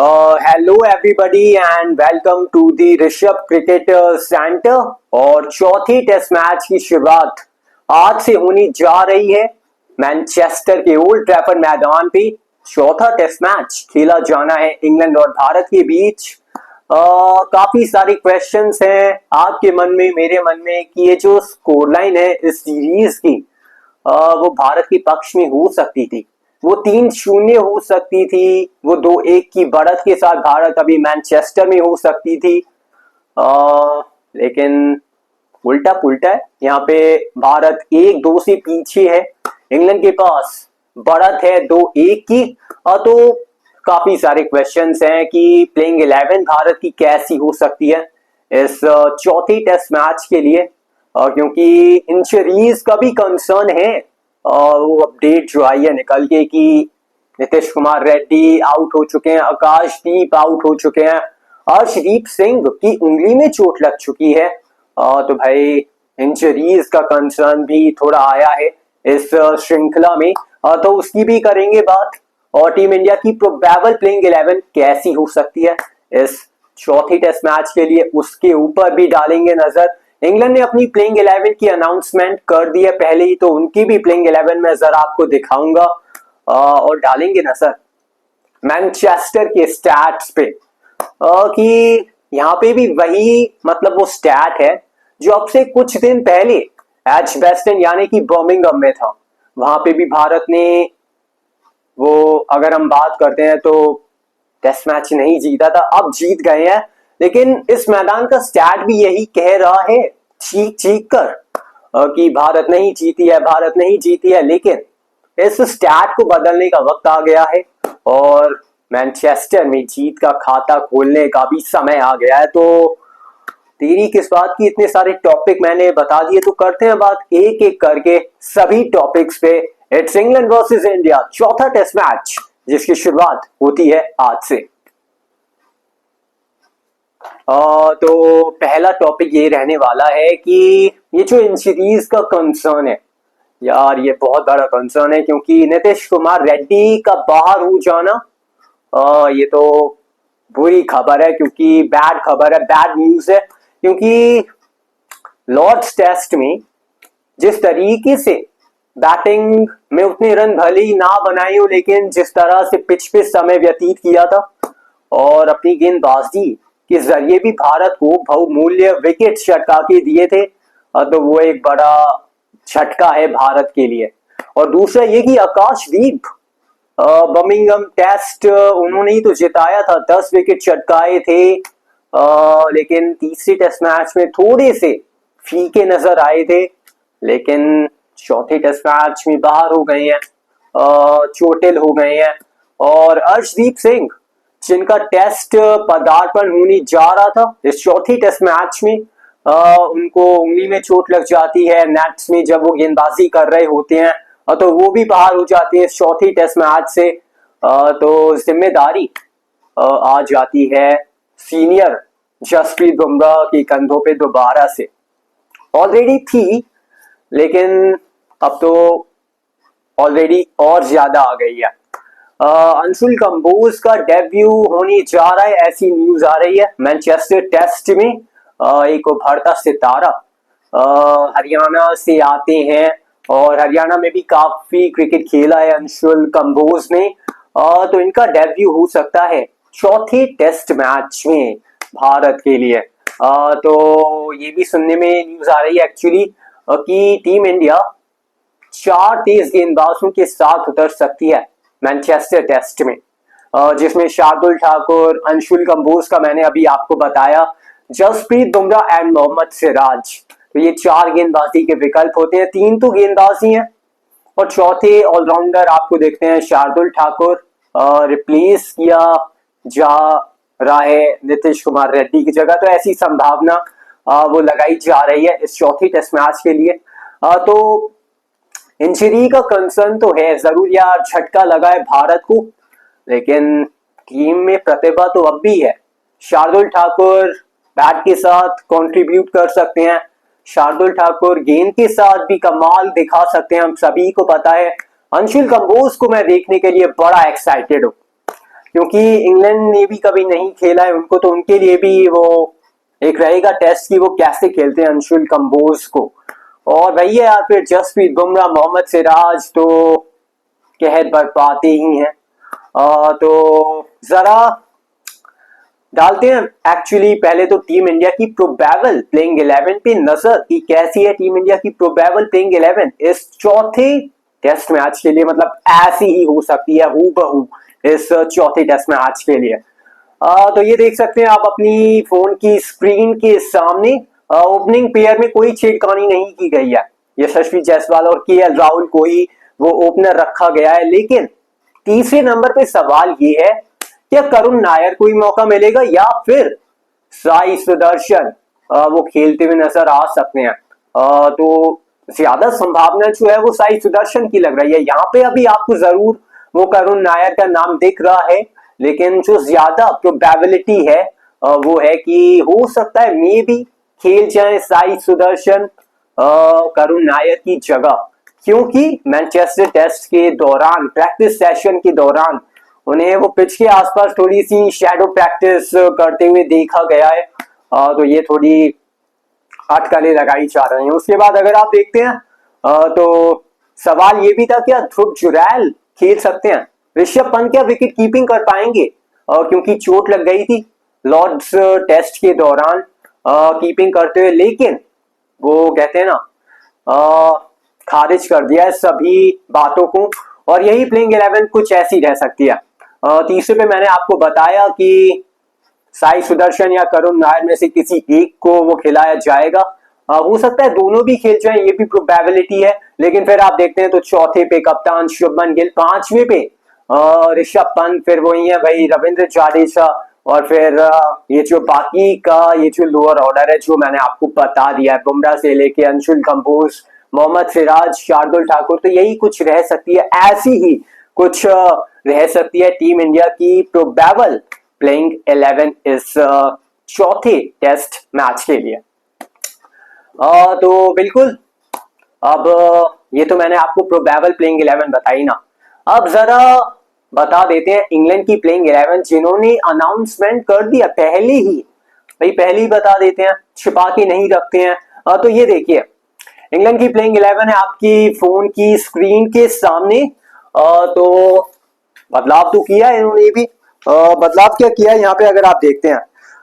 Hello everybody and welcome to the Rishabh cricket centre. और चौथी test match की शुरुआत आज से होने जा रही है। मैनचेस्टर के ओल्ड ट्रैफर्ड मैदान पे चौथा टेस्ट मैच खेला जाना है इंग्लैंड और भारत के बीच। काफी सारे क्वेश्चंस हैं आपके मन में, मेरे मन में, कि ये जो स्कोर लाइन है इस सीरीज की वो भारत के पक्ष में हो सकती थी। वो 3-0 हो सकती थी, वो 2-1 की बढ़त के साथ भारत अभी मैनचेस्टर में हो सकती थी। लेकिन उल्टा पुल्टा है। यहाँ पे भारत 1-2 से पीछे है, इंग्लैंड के पास बढ़त है 2-1 की। तो काफी सारे क्वेश्चंस हैं कि प्लेइंग 11 भारत की कैसी हो सकती है इस चौथी टेस्ट मैच के लिए, क्योंकि इंजरीज का भी कंसर्न है। वो अपडेट जो आई है निकल के कि नीतीश कुमार रेड्डी आउट हो चुके हैं, आकाशदीप आउट हो चुके हैं, अर्शदीप सिंह की उंगली में चोट लग चुकी है। तो भाई इंजरीज का कंसर्न भी थोड़ा आया है इस श्रृंखला में। तो उसकी भी करेंगे बात, और टीम इंडिया की प्रोबेबल प्लेइंग 11 कैसी हो सकती है इस चौथी टेस्ट मैच के लिए, उसके ऊपर भी डालेंगे नजर। इंग्लैंड ने अपनी प्लेइंग 11 की अनाउंसमेंट कर दी है पहले ही, तो उनकी भी प्लेइंग 11 में जरा आपको दिखाऊंगा और डालेंगे नजर मैनचेस्टर के स्टैट्स पे, कि यहाँ पे भी वही मतलब वो स्टैट है जो अब से कुछ दिन पहले एजबेस्टन यानी कि बर्मिंघम में था। वहां पे भी भारत ने वो, अगर हम बात करते हैं तो टेस्ट मैच नहीं जीता था, अब जीत गए हैं। लेकिन इस मैदान का स्टैट भी यही कह रहा है चीख चीख कर कि भारत नहीं जीती है, भारत नहीं जीती है। लेकिन इस स्टैट को बदलने का वक्त आ गया है और मैनचेस्टर में जीत का खाता खोलने का भी समय आ गया है। तो तेरी किस बात की, इतने सारे टॉपिक मैंने बता दिए, तो करते हैं बात एक एक करके सभी टॉपिक्स पे। इट्स इंग्लैंड वर्सेस इंडिया, चौथा टेस्ट मैच जिसकी शुरुआत होती है आज से। तो पहला टॉपिक ये रहने वाला है कि ये जो इन सीरीज का कंसर्न है यार, ये बहुत बड़ा कंसर्न है, क्योंकि नीतीश कुमार रेड्डी का बाहर हो जाना ये तो बुरी खबर है, क्योंकि बैड खबर है, बैड न्यूज है। क्योंकि लॉर्ड्स टेस्ट में जिस तरीके से बैटिंग में उतने रन भले ही ना बनाए हो, लेकिन जिस तरह से पिच पे समय व्यतीत किया था और अपनी गेंदबाजी के जरिए भी भारत को बहुमूल्य विकेट चटका के दिए थे, तो वो एक बड़ा झटका है भारत के लिए। और दूसरा ये कि आकाशदीप बर्मिंघम टेस्ट उन्होंने ही तो जिताया था, 10 विकेट चटकाए थे। लेकिन तीसरी टेस्ट मैच में थोड़े से फीके नजर आए थे, लेकिन चौथे टेस्ट मैच में बाहर हो गए हैं, चोटिल हो गए हैं। और अर्शदीप सिंह जिनका टेस्ट पदार्पण होने जा रहा था इस चौथी टेस्ट मैच में, उनको उंगली में चोट लग जाती है नेट्स में जब वो गेंदबाजी कर रहे होते हैं, तो वो भी बाहर हो जाते हैं इस चौथी टेस्ट मैच से। तो जिम्मेदारी आ जाती है सीनियर जसप्रीत बुमराह के कंधों पे दोबारा से। ऑलरेडी थी, लेकिन अब तो ऑलरेडी और ज्यादा आ गई है। अंशुल कंबोज का डेब्यू होने जा रहा है, ऐसी न्यूज आ रही है। मैनचेस्टर टेस्ट में एक उभरता सितारा हरियाणा से आते हैं, और हरियाणा में भी काफी क्रिकेट खेला है अंशुल कंबोज ने। तो इनका डेब्यू हो सकता है चौथे टेस्ट मैच में भारत के लिए। तो ये भी सुनने में न्यूज आ रही है एक्चुअली कि टीम इंडिया 4 तेज गेंदबाजों के साथ उतर सकती है मैनचेस्टर टेस्ट में, जिसमें शार्दुल ठाकुर, अंशुल कंबोज का मैंने अभी आपको बताया, जसप्रीत बुमराह एंड मोहम्मद सिराज। तो ये 4 गेंदबाजी के विकल्प होते हैं, 3 तो गेंदबाजी हैं और चौथे ऑलराउंडर आपको देखते हैं शार्दुल ठाकुर रिप्लेस किया जा रहा है नीतीश कुमार रेड्डी की जगह। तो ऐसी संभावना वो लगाई जा रही है इस चौथी टेस्ट मैच के लिए। तो इंजरी का कंसर्न तो है जरूर यार, झटका लगा है भारत को, लेकिन टीम में प्रतिभा तो अब भी है। शार्दुल ठाकुर बैट के साथ कंट्रीब्यूट कर सकते हैं, शार्दुल ठाकुर गेंद के साथ भी कमाल दिखा सकते हैं, हम सभी को पता है। अंशुल कंबोज को मैं देखने के लिए बड़ा एक्साइटेड हूं, क्योंकि इंग्लैंड ने भी कभी नहीं खेला है उनको, तो उनके लिए भी वो एक रहेगा टेस्ट की वो कैसे खेलते हैं अंशुल कंबोज को। और वही है यार, फिर जसप्रीत बुमराह, मोहम्मद सिराज तो कहर बरपाते ही हैं। तो जरा डालते हैं एक्चुअली पहले तो टीम इंडिया की प्रोबेबल प्लेइंग 11 पे नजर कि कैसी है टीम इंडिया की प्रोबेबल प्लेइंग 11 इस चौथे टेस्ट मैच के लिए। मतलब ऐसी ही हो सकती है हूबहू इस चौथे टेस्ट मैच के लिए। तो ये देख सकते हैं आप अपनी फोन की स्क्रीन के सामने, ओपनिंग पेयर में कोई छेड़खानी नहीं की गई है। यशस्वी जायसवाल और केएल राहुल को ही वो ओपनर रखा गया है। लेकिन तीसरे नंबर पे सवाल ये है, क्या करुण नायर को ही मौका मिलेगा या फिर साई सुदर्शन वो खेलते हुए नजर आ सकते हैं। तो ज्यादा संभावना जो है वो साई सुदर्शन की लग रही है यहाँ पे। अभी आपको जरूर वो करुण नायर का नाम दिख रहा है, लेकिन जो ज्यादा प्रोबेबिलिटी है वो है कि हो सकता है मे बी खेल जाए साई सुदर्शन करुण नायर की जगह। क्योंकि मैनचेस्टर टेस्ट के दौरान प्रैक्टिस सेशन के दौरान उन्हें वो पिच के आसपास थोड़ी सी शैडो प्रैक्टिस करते हुए देखा गया है। तो ये थोड़ी अटकलें लगाई जा रही हैं। उसके बाद अगर आप देखते हैं तो सवाल ये भी था क्या ध्रुव जुरैल खेल सकते हैं। ऋषभ पंत क्या विकेट कीपिंग कर पाएंगे, क्योंकि चोट लग गई थी लॉर्ड्स टेस्ट के दौरान कीपिंग करते हुए। लेकिन वो कहते हैं ना खारिज कर दिया है सभी बातों को, और यही प्लेइंग 11 कुछ ऐसी रह सकती है। तीसरे पे मैंने आपको बताया कि साई सुदर्शन या करुण नायर में से किसी एक को वो खिलाया जाएगा। हो सकता है दोनों भी खेल जाए, ये भी प्रोबेबिलिटी है। लेकिन फिर आप देखते हैं तो चौथे पे कप्तान शुभमन गिल, पांचवे पे ऋषभ पंत, फिर वही है भाई रविंद्र जाडेजा, और फिर ये जो बाकी का ये जो लोअर ऑर्डर है जो मैंने आपको बता दिया है, बुमराह से लेके अंशुल कंबोज, मोहम्मद सिराज, शार्दुल ठाकुर, तो यही कुछ रह सकती है। ऐसी ही कुछ रह सकती है टीम इंडिया की प्रोबेबल प्लेइंग 11 इस चौथे टेस्ट मैच के लिए। तो बिल्कुल अब ये तो मैंने आपको प्रोबेबल प्लेइंग 11 बताई ना। अब जरा बता देते हैं इंग्लैंड की प्लेइंग 11 जिन्होंने अनाउंसमेंट कर दिया पहले ही। भाई पहले ही बता देते हैं, छिपा के नहीं रखते हैं। तो ये देखिए इंग्लैंड की प्लेइंग 11 है आपकी फोन की स्क्रीन के सामने। तो बदलाव तो किया है इन्होंने भी। बदलाव क्या किया है यहाँ पे अगर आप देखते हैं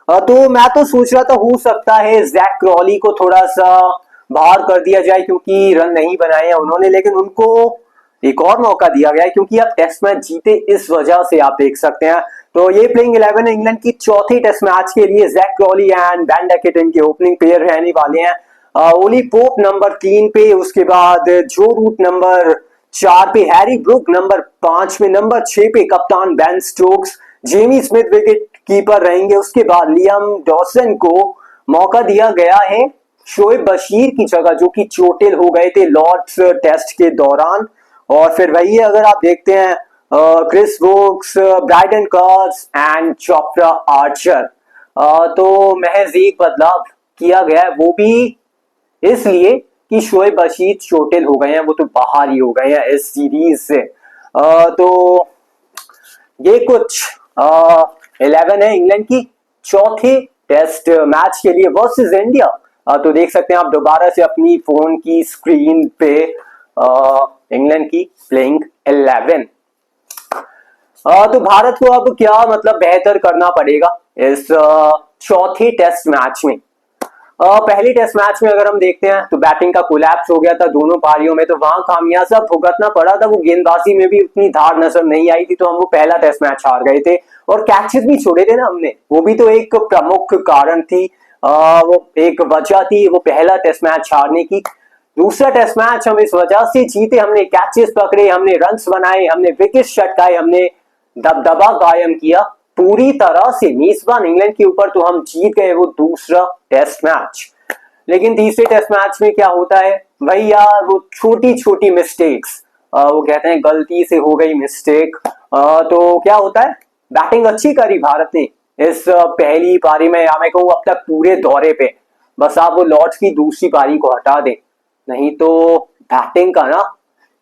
तो मैं तो सोच रहा था हो सकता है जैक क्रॉली को थोड़ा सा बाहर कर दिया जाए क्योंकि रन नहीं बनाए हैं उन्होंने, लेकिन उनको एक और मौका दिया गया है क्योंकि आप टेस्ट मैच जीते, इस वजह से आप देख सकते हैं। तो ये प्लेइंग 11 इंग्लैंड की चौथी टेस्ट मैच के लिए Jack Crawley and Ben Duckett इनके ओपनिंग प्लेयर रहने वाले हैं। ओली पोप नंबर 3 पे, उसके बाद जो रूट नंबर 4 पे, हैरी ब्रुक नंबर 5 पे, नंबर 6 पे कप्तान Ben Stokes, Jamie Smith wicket keeper रहेंगे। उसके बाद लियाम डॉसन को मौका दिया गया है शोएब बशीर की जगह जो कि चोटिल हो गए थे लॉर्ड्स टेस्ट के दौरान। और फिर वही अगर आप देखते हैं Chris Woakes, Brydon Carse and Jofra Archer. तो महज एक बदलाव किया गया है, वो भी इसलिए कि शोएब बशीर चोटिल हो गए हैं, वो तो बाहर ही हो गए हैं इस सीरीज से। तो ये कुछ 11 है इंग्लैंड की चौथे टेस्ट मैच के लिए वर्सेस इंडिया। तो देख सकते हैं आप दोबारा से अपनी फोन की स्क्रीन पे इंग्लैंड की प्लेइंग 11। तो भारत को अब क्या मतलब बेहतर करना पड़ेगा इस चौथे टेस्ट मैच में। पहले टेस्ट मैच में अगर हम देखते हैं तो बैटिंग का कोलैप्स हो गया था दोनों पारियों में, तो वहां खामियाजा भुगतना पड़ा था। वो गेंदबाजी में भी उतनी धार नजर नहीं आई थी, तो हम वो पहला टेस्ट मैच हार गए थे। और कैचेस भी छोड़े थे ना हमने, वो भी तो एक प्रमुख कारण थी, वो एक वजह थी वो पहला टेस्ट मैच हारने की। दूसरा टेस्ट मैच हम इस वजह से जीते, हमने कैचेस पकड़े, हमने रन्स बनाए, हमने विकेट छटकाए, हमने दबदबा कायम किया पूरी तरह से मेजबान इंग्लैंड के ऊपर, तो हम जीत गए वो दूसरा टेस्ट मैच। लेकिन तीसरे टेस्ट मैच में क्या होता है भाई यार, वो छोटी छोटी मिस्टेक्स, वो कहते हैं गलती से हो गई मिस्टेक। तो क्या होता है, बैटिंग अच्छी करी भारत ने इस पहली पारी में, या मैं कहूँ अब तक पूरे दौरे पे। बस आप वो लॉर्ड्स की दूसरी पारी को हटा दें, नहीं तो बैटिंग का ना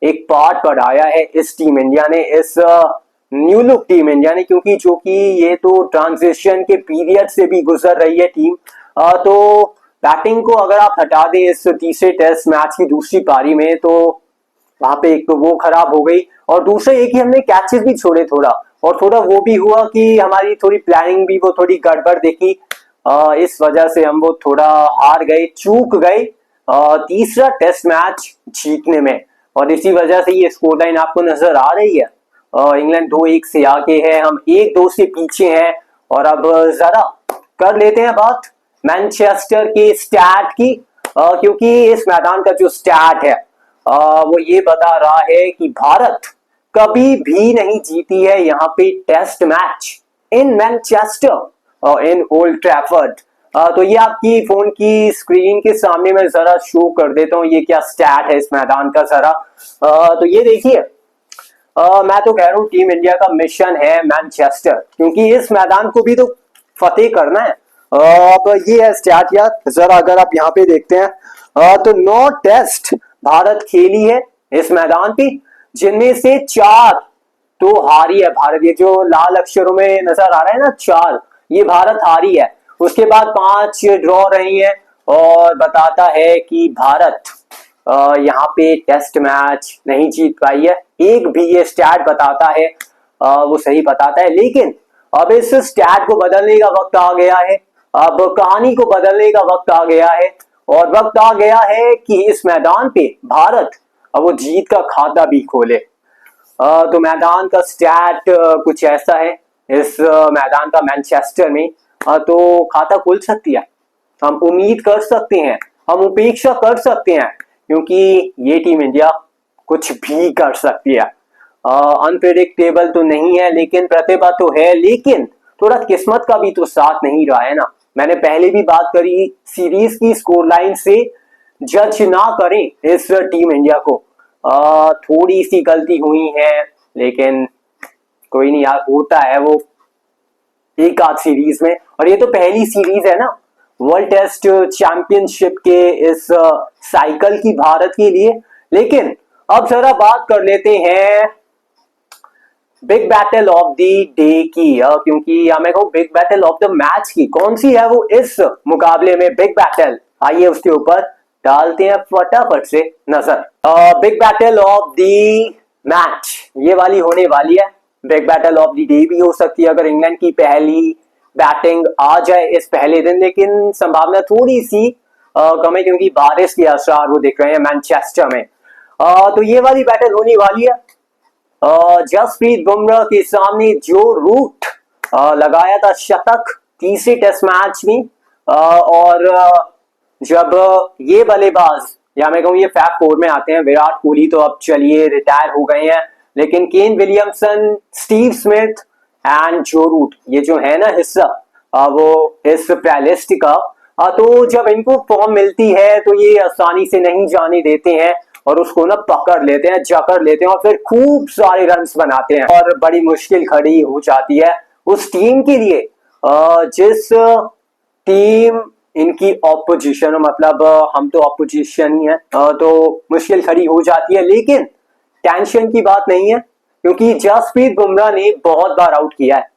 एक पार्ट बढ़ाया है इस टीम इंडिया ने इस न्यू लुक टीम इंडिया ने, क्योंकि जो कि ये तो ट्रांजिशन के पीरियड से भी गुजर रही है टीम। तो बैटिंग को अगर आप हटा दें इस तीसरे टेस्ट मैच की दूसरी पारी में, तो वहां पे एक तो वो खराब हो गई और दूसरा एक ही हमने कैचेस भी छोड़े थोड़ा, और थोड़ा वो भी हुआ कि हमारी थोड़ी प्लानिंग भी वो थोड़ी गड़बड़ देखी। इस वजह से हम वो थोड़ा हार गए, चूक गए तीसरा टेस्ट मैच जीतने में, और इसी वजह से ये स्कोर लाइन आपको नजर आ रही है। इंग्लैंड 2-1 से आगे है, हम 1-2 से पीछे हैं। और अब जरा कर लेते हैं बात मैनचेस्टर के स्टैट की, क्योंकि इस मैदान का जो स्टैट है वो ये बता रहा है कि भारत कभी भी नहीं जीती है यहाँ पे test match in Manchester in Old Trafford. तो ये आपकी फोन की स्क्रीन के सामने मैं जरा शो कर देता हूँ ये क्या स्टैट है इस मैदान का जरा। तो ये देखिए, मैं तो कह रहा हूँ टीम इंडिया का मिशन है मैनचेस्टर, क्योंकि इस मैदान को भी तो फतेह करना है। अब ये है स्टैट यार, जरा अगर आप यहाँ पे देखते हैं तो 9 टेस्ट भारत खेली है इस मैदान पे, जिनमें से 4 तो हारी है भारत। ये जो लाल अक्षरों में नजर आ रहा है ना 4, ये भारत हारी है। उसके बाद 5 ड्रॉ रही है, और बताता है कि भारत यहाँ पे टेस्ट मैच नहीं जीत पाई है। एक भी ये स्टैट बताता है, वो सही बताता है, लेकिन अब इस स्टैट को बदलने का वक्त आ गया है। अब कहानी को बदलने का वक्त आ गया है, और वक्त आ गया है कि इस मैदान पे भारत अब वो जीत का खाता भी खोले। तो मैदान का स्टैट कुछ ऐसा है इस मैदान का मैनचेस्टर में। तो खाता खुल सकती है, हम उम्मीद कर सकते हैं, हम उपेक्षा कर सकते हैं, क्योंकि ये टीम इंडिया कुछ भी कर सकती है। अनप्रेडिक्टेबल तो नहीं है, लेकिन प्रतिभा तो है, लेकिन थोड़ा किस्मत का भी तो साथ नहीं रहा है ना। मैंने पहले भी बात करी, सीरीज की स्कोर लाइन से जज ना करें इस टीम इंडिया को। थोड़ी सी गलती हुई है, लेकिन कोई नहीं यार, होता है वो एक आध सीरीज में, और ये तो पहली सीरीज है ना वर्ल्ड टेस्ट चैंपियनशिप के इस साइकिल की भारत के लिए। लेकिन अब जरा बात कर लेते हैं big battle of the day की, क्योंकि मैं कहूँ big battle of the match की कौन सी है वो इस मुकाबले में बिग बैटल। आइए उसके ऊपर डालते हैं फटाफट से नजर। Big battle of the match ये वाली होने वाली है, big battle of the day भी हो सकती है अगर इंग्लैंड की पहली बैटिंग आ जाए इस पहले दिन, लेकिन संभावना थोड़ी सी कम है, क्योंकि बारिश के आसार वो दिख रहे हैं मैनचेस्टर में। तो ये वाली बैटल होने वाली है जसप्रीत बुमराह के सामने जो रूट लगाया था शतक तीसरे टेस्ट मैच में, और जब ये बल्लेबाज या मैं कहूँ ये फैब 4 में आते हैं, विराट कोहली तो अब चलिए रिटायर हो गए हैं, लेकिन Kane Williamson, Steve Smith and जो रूट ये जो है ना हिस्सा वो इस प्लेलिस्ट का, तो जब इनको फॉर्म मिलती है तो ये आसानी से नहीं जाने देते हैं, और उसको ना पकड़ लेते हैं, जकड़ लेते हैं, और फिर खूब सारे रन्स बनाते हैं, और बड़ी मुश्किल खड़ी हो जाती है उस टीम के लिए जिस टीम इनकी ऑपोजिशन, मतलब हम तो ऑपोजिशन ही है, तो मुश्किल खड़ी हो जाती है। लेकिन टेंशन की बात नहीं है, क्योंकि जसप्रीत बुमराह ने बहुत बार आउट किया है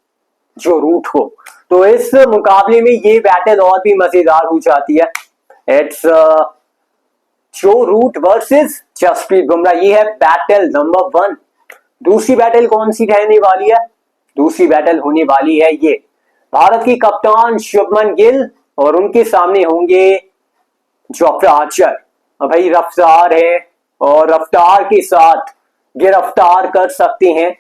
जो रूट को, तो इस मुकाबले में ये बैटल और भी मजेदार हो जाती है। इट्स जो रूट वर्सेस जसप्रीत बुमराह, ये है बैटल नंबर 1। दूसरी बैटल कौन सी रहने वाली है? दूसरी बैटल होने वाली है ये भारत की कप्तान शुभमन गिल, और उनके सामने होंगे जोफ्रा आर्चर। भाई रफ्तार है, और रफ्तार के साथ गिरफ्तार कर सकते हैं,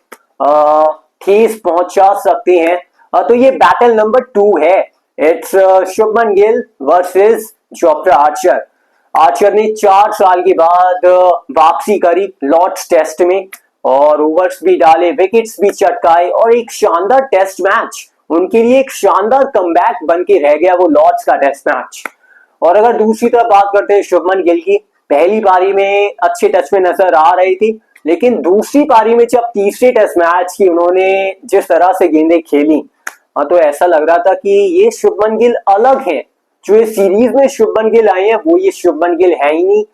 ठेस पहुंचा सकते हैं। तो ये बैटल नंबर 2 है। It's Shubman Gill versus Jofra Archer. Archer ने 4 साल के बाद वापसी करी लॉर्ड्स टेस्ट में, और ओवर्स भी डाले, विकेट्स भी चटकाए, और एक शानदार टेस्ट मैच उनके लिए एक शानदार कमबैक बन के रह गया वो लॉर्ड्स का टेस्ट मैच। और अगर दूसरी तरफ बात करते हैं शुभमन गिल की, पहली पारी में अच्छे टच में नजर आ रही थी, लेकिन दूसरी पारी में जब तीसरे टेस्ट मैच की उन्होंने जिस तरह से गेंदें खेली, तो ऐसा लग रहा था कि ये शुभमन गिल अलग हैं। जो इस सीरीज में शुभमन गिल आए हैं वो ये शुभमन गिल है ही नहीं।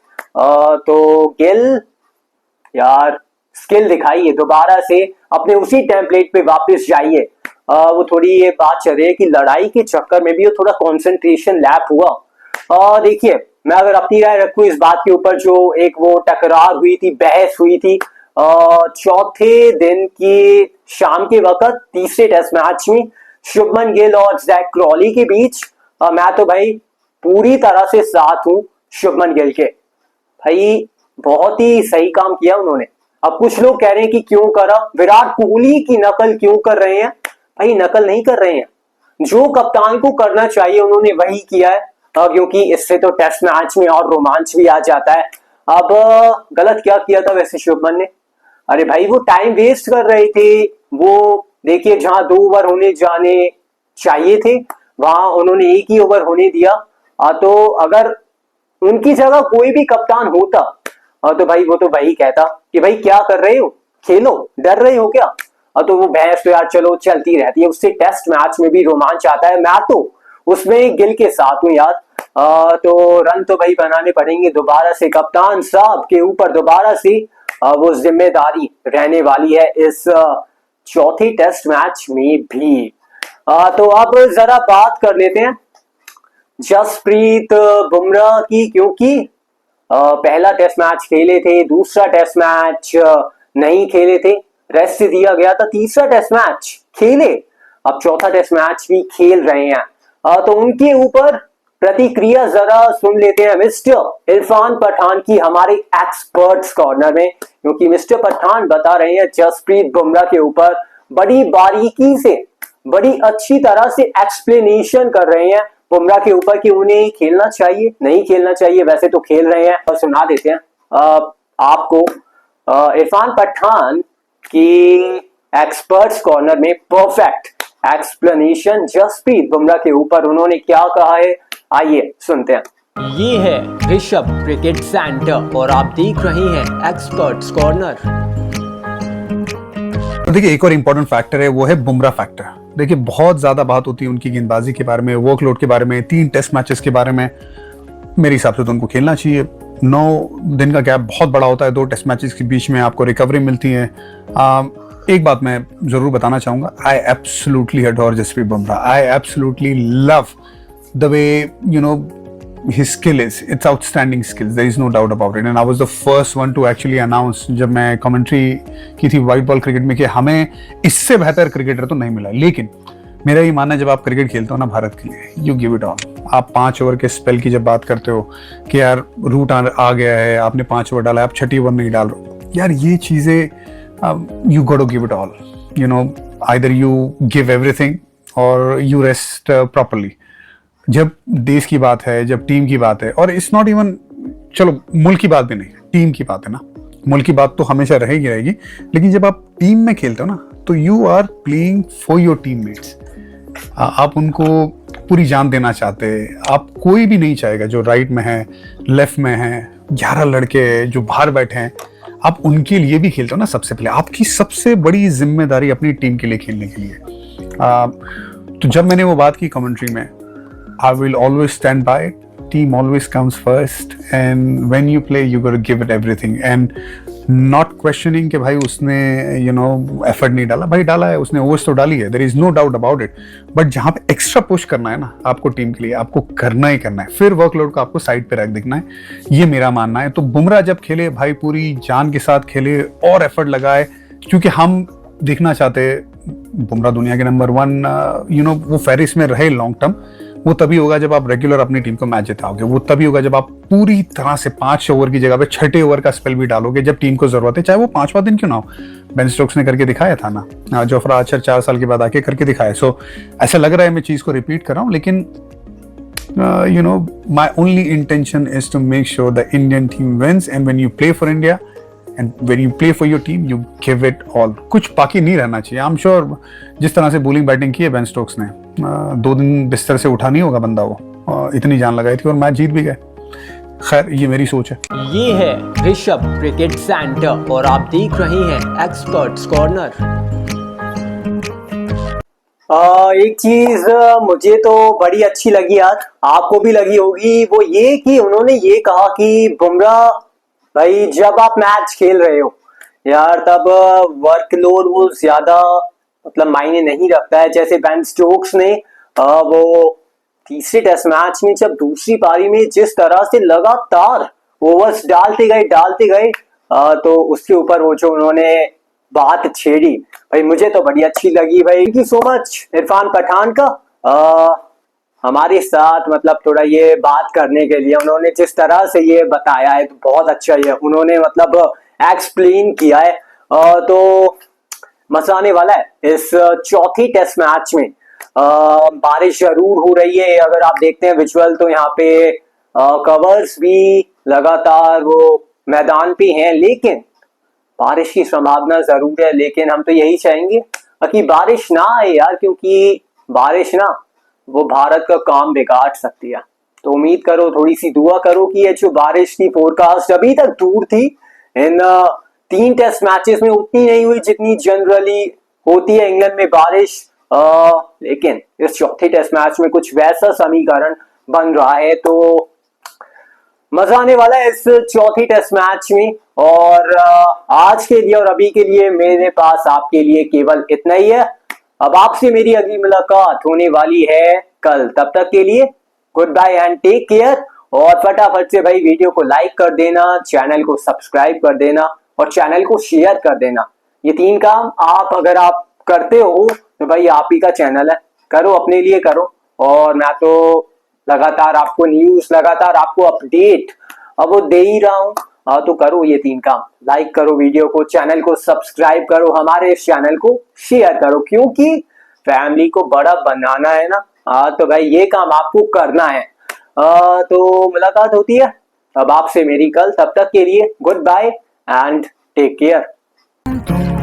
तो गिल यार स्किल दिखाइए, दोबारा से अपने उसी टेम्पलेट पे वापस जाइए। वो थोड़ी ये बात चल रही है कि लड़ाई के चक्कर में भी वो थोड़ा कंसंट्रेशन लैप हुआ। देखिए, मैं अगर अपनी राय रखूं इस बात के ऊपर, जो एक वो टकरार हुई थी, बहस हुई थी चौथे दिन की शाम के वक्त तीसरे टेस्ट मैच में शुभमन गिल और जैक क्रॉली के बीच, मैं तो भाई पूरी तरह से साथ हूं शुभमन गिल के। भाई बहुत ही सही काम किया उन्होंने। अब कुछ लोग कह रहे हैं कि क्यों करा, विराट कोहली की नकल क्यों कर रहे हैं? भाई नकल नहीं कर रहे हैं, जो कप्तान को करना चाहिए उन्होंने वही किया है। क्योंकि इससे तो टेस्ट मैच में और रोमांच भी आ जाता है। अब गलत क्या किया था वैसे शुभमन ने? अरे भाई वो टाइम वेस्ट कर रहे थे। वो देखिए, जहां 2 ओवर होने जाने चाहिए थे वहां उन्होंने 1 ही ओवर होने दिया। तो अगर उनकी जगह कोई भी कप्तान होता तो भाई वो तो वही कहता कि भाई क्या कर रहे हो, खेलो, डर रहे हो क्या? तो वो बहस तो यार चलो चलती रहती है, उससे टेस्ट मैच में भी रोमांच आता है। मैं तो उसमें गिल के साथ हूं यार। तो रन तो भाई बनाने पड़ेंगे दोबारा से, कप्तान साहब के ऊपर दोबारा से वो जिम्मेदारी रहने वाली है इस चौथे टेस्ट मैच में भी। तो अब जरा बात कर लेते हैं जसप्रीत बुमराह की, क्योंकि पहला टेस्ट मैच खेले थे, दूसरा टेस्ट मैच नहीं खेले थे, रेस्ट दिया गया था, तीसरा टेस्ट मैच खेले, अब चौथा टेस्ट मैच भी खेल रहे हैं। तो उनके ऊपर प्रतिक्रिया जरा सुन लेते हैं मिस्टर इरफान पठान की हमारे एक्सपर्ट्स कॉर्नर में, क्योंकि मिस्टर पठान बता रहे हैं जसप्रीत बुमराह के ऊपर बड़ी बारीकी से, बड़ी अच्छी तरह से एक्सप्लेनेशन कर रहे हैं बुमराह के ऊपर कि उन्हें खेलना चाहिए, नहीं खेलना चाहिए। वैसे तो खेल रहे हैं, और सुना देते हैं आपको इरफान पठान की एक्सपर्ट्स कॉर्नर में परफेक्ट एक्सप्लेनेशन जसप्रीत बुमराह के ऊपर उन्होंने क्या कहा है, आइए सुनते हैं। ये है ऋषभ क्रिकेट सेंटर और आप देख रहे हैं एक्सपर्ट्स कॉर्नर। तो देखिए, एक और इम्पोर्टेंट फैक्टर है, वो है बुमराह फैक्टर। देखिए, बहुत ज्यादा बात होती है उनकी गेंदबाजी के बारे में, वर्कलोड के बारे में, 3 टेस्ट मैचेस के बारे में। मेरे हिसाब से तो उनको खेलना चाहिए। 9 दिन का गैप बहुत बड़ा होता है, 2 टेस्ट मैचेस के बीच में आपको रिकवरी मिलती है। एक बात मैं जरूर बताना चाहूंगा, I absolutely adore Jasprit Bumrah. I absolutely love the way his skill is, it's outstanding skills, there is no doubt about it, and I was the first one to actually announce जब मैं कमेंट्री की थी वाइट बॉल क्रिकेट में कि हमें इससे बेहतर cricketer तो नहीं मिला। लेकिन मेरा ये मानना है, जब आप क्रिकेट खेलते हो ना भारत के लिए, यू गिव इट ऑल। आप 5 ओवर के स्पेल की जब बात करते हो कि यार रूट आ गया है, आपने 5 ओवर डाला, आप 6ठी ओवर नहीं डाल रहे, यार ये चीज़ें you got to give it all. Either you give everything or you rest properly. जब देश की बात है, जब टीम की बात है, और इट्स नॉट इवन, चलो मुल्क की बात भी नहीं, टीम की बात है ना, मुल्क की बात तो हमेशा रहेगी। लेकिन जब आप टीम में खेलते हो ना, तो you are playing for your teammates. आप उनको पूरी जान देना चाहते हैं। आप कोई भी नहीं चाहेगा जो राइट में है, लेफ्ट में है, 11 लड़के जो बाहर बैठे हैं, आप उनके लिए भी खेलते हो ना। सबसे पहले आपकी सबसे बड़ी जिम्मेदारी अपनी टीम के लिए खेलने के लिए। तो जब मैंने वो बात की कमेंट्री में, I will always stand by it. Team always comes first, and when you play, you got to give it everything, and not questioning कि भाई उसने effort नहीं डाला। भाई डाला है उसने, ओवर्स तो डाली है, there is no doubt about it. But जहाँ पे एक्स्ट्रा पुश करना है ना आपको टीम के लिए, आपको करना ही करना है। फिर वर्कलोड को आपको साइड पे रख देना है, ये मेरा मानना है। तो बुमराह जब खेले भाई पूरी जान के साथ खेले और एफर्ट लगाए, क्योंकि हम देखना चाहते बुमराह दुनिया के नंबर 1 वो फेरिस में रहे लॉन्ग टर्म। वो तभी होगा जब आप रेगुलर अपनी टीम को मैच जिताओगे। वो तभी होगा जब आप पूरी तरह से 5 ओवर की जगह पे 6ठे ओवर का स्पेल भी डालोगे, जब टीम को जरूरत है, चाहे वो 5वां दिन क्यों ना हो। बेन स्टोक्स ने करके दिखाया था ना, जोफ्रा आर्चर 4 साल के बाद आके करके दिखाया। सो ऐसा लग रहा है मैं चीज को रिपीट कर रहा हूँ, लेकिन my only intention is to make sure the Indian team wins, and when you play for India and when you play for your team, you give it all. कुछ बाकी नहीं रहना चाहिए। आई एम श्योर जिस तरह से bowling batting की है बेन स्टोक्स ने, 2 दिन बिस्तर से उठा नहीं होगा बंदा, वो इतनी जान लगाई थी और मैच जीत भी गए। खैर, ये मेरी सोच है। ये है ऋषभ क्रिकेट सेंटर और आप देख रहे हैं एक्सपर्ट्स कॉर्नर। एक चीज मुझे तो बड़ी अच्छी लगी यार, आपको भी लगी होगी, वो ये कि उन्होंने ये कहा कि बुमराह भाई जब आप मैच खेल रहे हो यार तब वर्कलोड वो ज्यादा मतलब मायने नहीं रखता है। जैसे बेन स्टोक्स ने वो तीसरे टेस्ट मैच में जब दूसरी पारी में जिस तरह से लगातार ओवर्स डालते गए तो उसके ऊपर वो जो उन्होंने बात छेड़ी भाई मुझे तो बड़ी अच्छी लगी भाई। Thank you so much Irfan Pathan का हमारे साथ मतलब थोड़ा ये बात करने के लिए। उन्होंने जिस तरह से ये बताया है तो बहुत अच्छा है, उन्होंने मतलब एक्सप्लेन किया है। तो मजा आने वाला है इस चौथी टेस्ट मैच में। बारिश जरूर हो रही है, अगर आप देखते हैं विजुअल तो यहाँ पे कवर्स भी लगातार वो मैदान पे हैं, लेकिन बारिश की संभावना जरूर है। लेकिन हम तो यही चाहेंगे कि बारिश ना आए यार, क्योंकि बारिश ना वो भारत का काम बिगाड़ सकती है। तो उम्मीद करो, थोड़ी सी दुआ करो कि ये जो बारिश की फोरकास्ट अभी तक दूर थी, इन 3 टेस्ट मैचेस में उतनी नहीं हुई जितनी जनरली होती है इंग्लैंड में बारिश। लेकिन इस चौथे टेस्ट मैच में कुछ वैसा समीकरण बन रहा है, तो मजा आने वाला है इस चौथी टेस्ट मैच में। और आज के लिए और अभी के लिए मेरे पास आपके लिए केवल इतना ही है। अब आपसे मेरी अगली मुलाकात होने वाली है कल, तब तक के लिए goodbye and take care. और फटाफट से भाई वीडियो को लाइक कर देना, चैनल को सब्सक्राइब कर देना और चैनल को शेयर कर देना। ये 3 काम आप अगर आप करते हो तो भाई आप ही का चैनल है, करो अपने लिए करो। और मैं तो लगातार आपको न्यूज, लगातार आपको अपडेट अब वो दे ही रहा हूँ। तो करो ये 3 काम, लाइक करो वीडियो को, चैनल को सब्सक्राइब करो, हमारे इस चैनल को शेयर करो, क्योंकि फैमिली को बड़ा बनाना है ना। तो भाई ये काम आपको करना है। तो मुलाकात होती है अब आपसे मेरी कल, तब तक के लिए goodbye and take care.